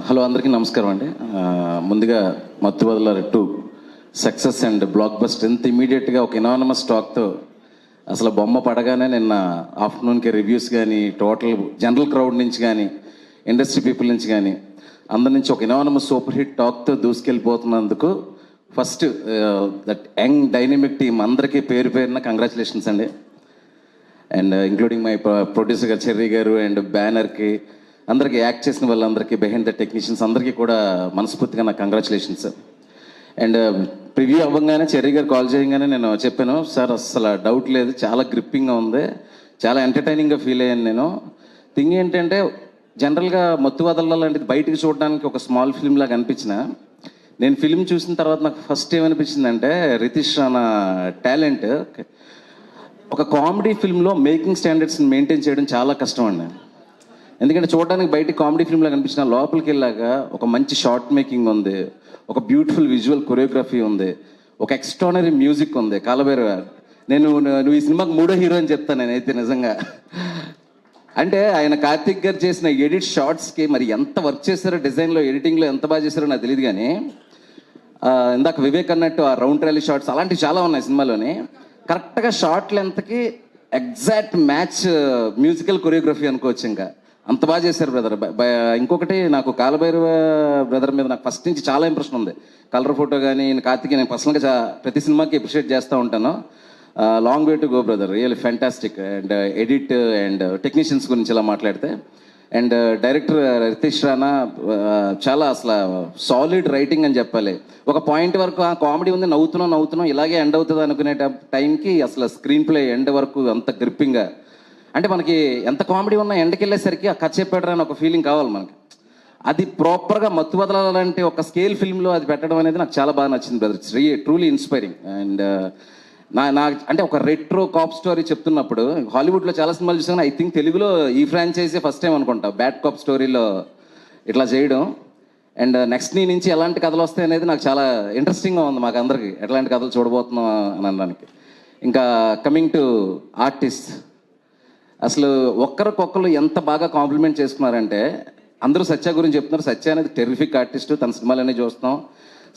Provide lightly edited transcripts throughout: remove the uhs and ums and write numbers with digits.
Hello, అందరికీ నమస్కారం అండి. ముందుగా Mathu Vadalara 2 success and blockbuster ఎంత ఇమీడియట్గా ఒక ఇనానమస్ టాక్తో అసలు బొమ్మ పడగానే నిన్న ఆఫ్టర్నూన్కి రివ్యూస్ కానీ టోటల్ జనరల్ క్రౌడ్ నుంచి కానీ ఇండస్ట్రీ పీపుల్ నుంచి కానీ అందరి నుంచి ఒక ఇనానమస్ సూపర్ హిట్ టాక్తో దూసుకెళ్ళిపోతున్నందుకు first that young dynamic team అందరికీ పేరు పేరున కంగ్రాచులేషన్స్ అండి. అండ్ ఇంక్లూడింగ్ మై ప్రొడ్యూసర్ గారు చెర్రీ గారు అండ్ బ్యానర్కి అందరికీ యాక్ట్ చేసిన వాళ్ళందరికీ బిహైండ్ ద టెక్నీషియన్స్ అందరికీ కూడా మనస్ఫూర్తిగా నాకు కంగ్రాచులేషన్స్. అండ్ ప్రివ్యూ అవ్వగానే చెర్రీ గారు కాల్ చేయగానే నేను చెప్పాను, సార్ అసలు డౌట్ లేదు, చాలా గ్రిప్పింగ్గా ఉంది, చాలా ఎంటర్టైనింగ్గా ఫీల్ అయ్యాను. నేను థింగ్ ఏంటంటే జనరల్గా మత్తువదల లాంటిది బయటికి చూడడానికి ఒక స్మాల్ ఫిల్మ్ లాగా అనిపించిన, నేను ఫిల్మ్ చూసిన తర్వాత నాకు ఫస్ట్ ఏమనిపించిందంటే రితీష్ రానా టాలెంట్. ఒక కామెడీ ఫిల్మ్లో మేకింగ్ స్టాండర్డ్స్ని మెయింటైన్ చేయడం చాలా కష్టం అండి. ఎందుకంటే చూడడానికి బయట కామెడీ ఫిల్మ్లా కనిపించిన లోపలికి వెళ్ళాక ఒక మంచి షార్ట్ మేకింగ్ ఉంది, ఒక బ్యూటిఫుల్ విజువల్ కొరియోగ్రఫీ ఉంది, ఒక ఎక్స్ట్రానరీ మ్యూజిక్ ఉంది. కాలభైరవ నువ్వు ఈ సినిమాకి 3వ హీరో అని చెప్తాను నేనైతే నిజంగా. అంటే ఆయన కార్తిక్ గారు చేసిన ఎడిట్ షార్ట్స్కి మరి ఎంత వర్క్ చేశారో, డిజైన్లో ఎడిటింగ్లో ఎంత బాగా చేశారో నాకు తెలియదు. కానీ ఇందాక వివేక్ అన్నట్టు ఆ రౌండ్ ట్రాలీ షార్ట్స్ అలాంటివి చాలా ఉన్నాయి సినిమాలోని. కరెక్ట్గా షార్ట్ లెంత్కి ఎగ్జాక్ట్ మ్యాచ్ మ్యూజికల్ కొరియోగ్రఫీ అనుకోవచ్చు. ఇంకా అంత బాగా చేశారు బ్రదర్. ఇంకొకటి నాకు కాలభైరవ బ్రదర్ మీద నాకు ఫస్ట్ నుంచి చాలా ఇంప్రెషన్ ఉంది. కలర్ ఫోటో కానీ కార్తిక్ నేను పర్సనల్గా ప్రతి సినిమాకి అప్రిషియేట్ చేస్తూ ఉంటాను. Long way to go brother, real fantastic. And edit and technicians గురించి ఇలా మాట్లాడితే, అండ్ డైరెక్టర్ రితీష్ రానా చాలా అసలు సాలిడ్ రైటింగ్ అని చెప్పాలి. ఒక పాయింట్ వరకు ఆ కామెడీ ఉంది, నవ్వుతున్నాం ఇలాగే ఎండ్ అవుతుంది అనుకునే టైంకి అసలు స్క్రీన్ ప్లే ఎండ్ వరకు అంత గ్రిప్పింగ్గా, అంటే మనకి ఎంత కామెడీ ఉన్నా ఎండకి వెళ్ళేసరికి ఆ కథ చెప్పాడు అని ఒక ఫీలింగ్ కావాలి మనకి. అది ప్రాపర్గా మత్తువదల లాంటి ఒక స్కేల్ ఫిల్మ్లో అది పెట్టడం అనేది నాకు చాలా బాగా నచ్చింది brother. It's truly inspiring. And నా అంటే ఒక రెట్రో కాప్ స్టోరీ చెప్తున్నప్పుడు హాలీవుడ్లో చాలా సినిమాలు చూసాను, ఐ థింక్ తెలుగులో ఈ ఫ్రాంచైజీ ఫస్ట్ టైం అనుకుంటా బ్యాడ్ కాప్ స్టోరీలో ఇట్లా చేయడం. అండ్ నెక్స్ట్ నీ నుంచి ఎలాంటి కథలు వస్తాయి అనేది నాకు చాలా ఇంట్రెస్టింగ్గా ఉంది. మాకు అందరికి ఎట్లాంటి కథలు చూడబోతున్నాం అని అనడానికి. ఇంకా కమింగ్ టు ఆర్టిస్ట్, అసలు ఒక్కరికొక్కరు ఎంత బాగా కాంప్లిమెంట్ చేసుకున్నారంటే అందరూ సత్య గురించి చెప్తున్నారు. సత్య అనేది టెర్రిఫిక్ ఆర్టిస్టు, తన సినిమాలన్నీ చూస్తాం,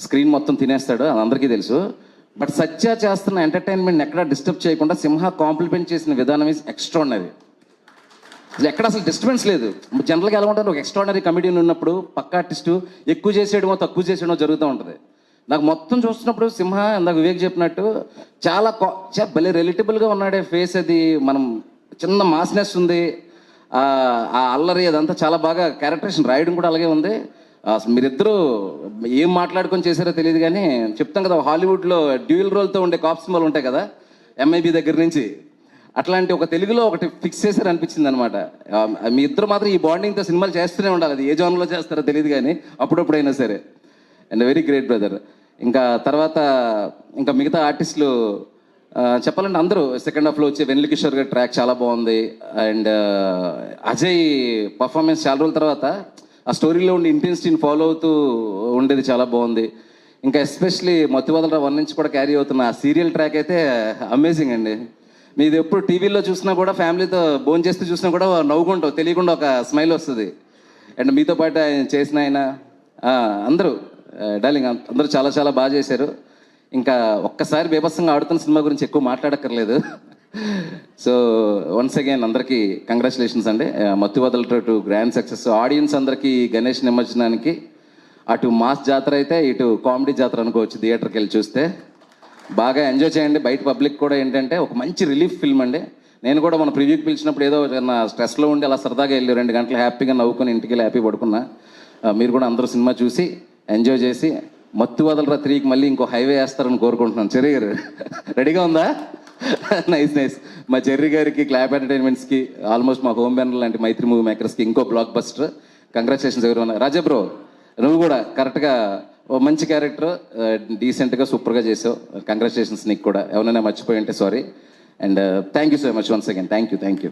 స్క్రీన్ మొత్తం తినేస్తాడు, అది అందరికీ తెలుసు. బట్ సత్య చేస్తున్న ఎంటర్టైన్మెంట్ ఎక్కడ డిస్టర్బ్ చేయకుండా సింహ కాంప్లిమెంట్ చేసిన విధానం ఈజ్ ఎక్స్ట్రాడినరీ. ఎక్కడ అసలు డిస్టర్బెన్స్ లేదు. జనరల్గా ఎలా ఉంటుంది, ఒక ఎక్స్ట్రాడినరీ కమెడియన్ ఉన్నప్పుడు పక్క ఆర్టిస్టు ఎక్కువ చేసేయడమో తక్కువ చేసేయడమో జరుగుతూ ఉంటుంది. నాకు మొత్తం చూస్తున్నప్పుడు సింహ ఇందాక వివేక్ చెప్పినట్టు చాలా భలే రిలేటబుల్గా ఉన్నాడే ఫేస్. అది మనం చిన్న మాస్నెస్ ఉంది, ఆ అల్లరి అదంతా చాలా బాగా క్యారెక్టరేషన్ రాయడం కూడా అలాగే ఉంది. అసలు మీరిద్దరూ ఏం మాట్లాడుకొని చేశారో తెలియదు. కానీ చెప్తాం కదా, హాలీవుడ్లో డ్యూయల్ రోల్తో ఉండే కాప్ సినిమాలు ఉంటాయి కదా, MIB దగ్గర నుంచి, అట్లాంటి ఒక తెలుగులో ఒకటి ఫిక్స్ చేశారు అనిపించింది అనమాట. మీ ఇద్దరు మాత్రం ఈ బాండింగ్తో సినిమాలు చేస్తూనే ఉండాలి. అది ఏ జోన్లో చేస్తారో తెలియదు కానీ అప్పుడప్పుడైనా సరే. And very great brother. ఇంకా తర్వాత ఇంకా మిగతా ఆర్టిస్టులు చెప్పాలంటే అందరూ సెకండ్ హాఫ్లో వచ్చే వెన్నెల కిషోర్ గారి ట్రాక్ చాలా బాగుంది. అండ్ అజయ్ పర్ఫార్మెన్స్ చాలా రోజుల తర్వాత ఆ స్టోరీలో ఉండి ఇంటెన్సిటీని ఫాలో అవుతూ ఉండేది చాలా బాగుంది. ఇంకా ఎస్పెషలీ మత్తువదల 1 నుంచి కూడా క్యారీ అవుతున్న ఆ సీరియల్ ట్రాక్ అయితే అమేజింగ్ అండి. మీది ఎప్పుడు టీవీలో చూసినా కూడా ఫ్యామిలీతో భోజనం చేస్తూ చూసినా కూడా నవ్వుకుంటావు, తెలియకుండా ఒక స్మైల్ వస్తుంది. అండ్ మీతో పాటు ఆయన చేసిన ఆయన అందరూ డార్లింగ్ అందరూ చాలా చాలా బాగా చేశారు. ఇంకా ఒక్కసారి బేబస్సంగా ఆడుతున్న సినిమా గురించి ఎక్కువ మాట్లాడక్కర్లేదు. సో వన్స్ అగైన్ అందరికీ కంగ్రాచులేషన్స్ అండి. మత్తువదల 2 గ్రాండ్ సక్సెస్. ఆడియన్స్ అందరికీ గణేష్ నిమజ్జనానికి అటు మాస్ జాతర అయితే ఇటు కామెడీ జాతర అనుకోవచ్చు. థియేటర్కి వెళ్ళి చూస్తే బాగా ఎంజాయ్ చేయండి. బయట పబ్లిక్ కూడా ఏంటంటే ఒక మంచి రిలీఫ్ ఫిల్మ్ అండి. నేను కూడా మన ప్రివ్యూకి పిలిచినప్పుడు ఏదో నా స్ట్రెస్లో ఉండి అలా సరదాగా వెళ్ళి 2 గంటలు హ్యాపీగా నవ్వుకొని ఇంటికి వెళ్ళి హ్యాపీ పడుకున్నా. మీరు కూడా అందరూ సినిమా చూసి ఎంజాయ్ చేసి మత్తువదల 3కి మళ్ళీ ఇంకో హైవే వేస్తారని కోరుకుంటున్నాను. చెర్రీ గారు రెడీగా ఉందా? నైస్. మా చెర్రీ గారికి, క్లాప్ ఎంటర్టైన్మెంట్స్కి, ఆల్మోస్ట్ మా హోమ్ బ్యానర్ లాంటి మైత్రి మూవీ మేకర్స్కి ఇంకో బ్లాక్ బస్టర్. కంగ్రాచులేషన్స్ ఎవరు. రాజా బ్రో, నువ్వు కూడా కరెక్ట్గా ఓ మంచి క్యారెక్టర్ డీసెంట్గా సూపర్గా చేసావు. కంగ్రాచులేషన్స్ నీకు కూడా. ఎవరైనా మర్చిపోయి ఉంటే sorry. And thank you so much once again. Thank you.